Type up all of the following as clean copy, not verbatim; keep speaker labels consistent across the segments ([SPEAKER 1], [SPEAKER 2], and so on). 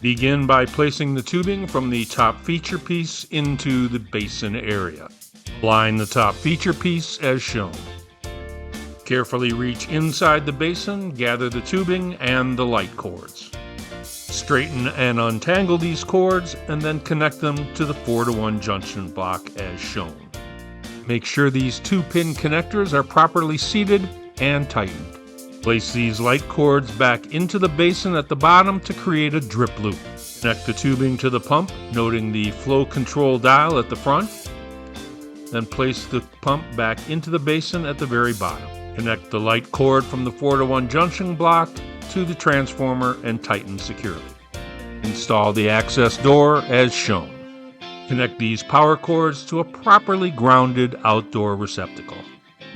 [SPEAKER 1] Begin by placing the tubing from the top feature piece into the basin area. Line the top feature piece as shown. Carefully reach inside the basin, gather the tubing and the light cords. Straighten and untangle these cords and then connect them to the 4-to-1 junction block as shown. Make sure these 2-pin connectors are properly seated and tightened. Place these light cords back into the basin at the bottom to create a drip loop. Connect the tubing to the pump, noting the flow control dial at the front. Then place the pump back into the basin at the very bottom. Connect the light cord from the 4-to-1 junction block to the transformer and tighten securely. Install the access door as shown. Connect these power cords to a properly grounded outdoor receptacle.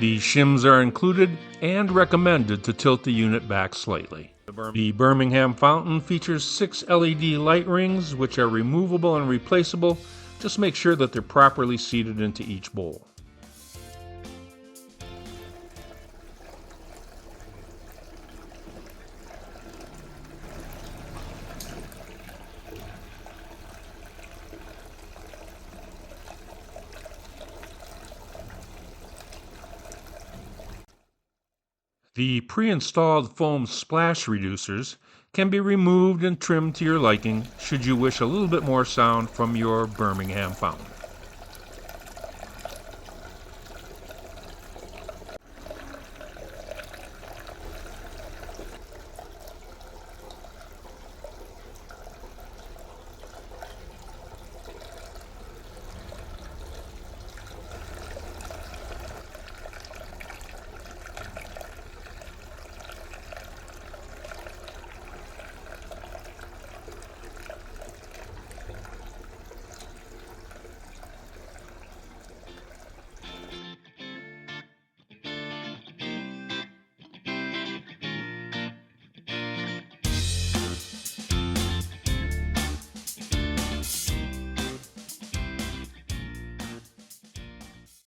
[SPEAKER 1] These shims are included and recommended to tilt the unit back slightly. The Birmingham Fountain features 6 LED light rings which are removable and replaceable. Just make sure that they're properly seated into each bowl. The pre-installed foam splash reducers can be removed and trimmed to your liking should you wish a little bit more sound from your Birmingham Fountain.